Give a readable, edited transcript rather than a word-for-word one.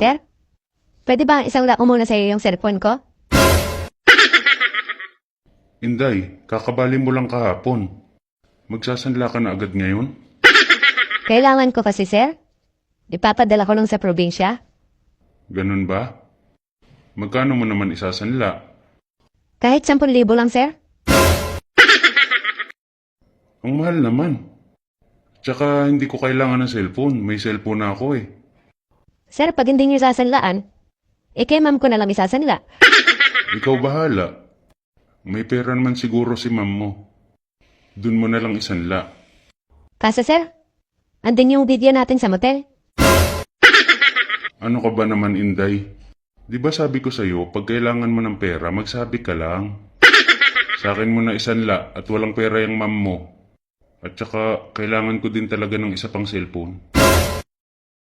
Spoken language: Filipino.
Sir? Pwede ba isang ko muna sa iyo yung cellphone ko? Inday, kakabali mo lang kahapon. Magsasanla ka na agad ngayon? Kailangan ko kasi, sir. Ipapadala ko lang sa probinsya. Ganun ba? Magkano mo naman isasanla? Kahit 10,000 lang, sir. Ang mahal naman. Tsaka hindi ko kailangan ng cellphone. May cellphone na ako eh. Sir, pag hindi niyo sasanlaan, kay ma'am ko na lang isasanla. Ikaw bahala. May pera naman siguro si ma'am mo. Dun mo na lang isanla. Kaso, sir, andin yung video natin sa motel. Ano ka ba naman, Inday? Di ba sabi ko sa'yo, pag kailangan mo ng pera, magsabi ka lang. Sa akin mo na isanla at walang pera yung ma'am mo. At saka, kailangan ko din talaga ng isa pang cellphone.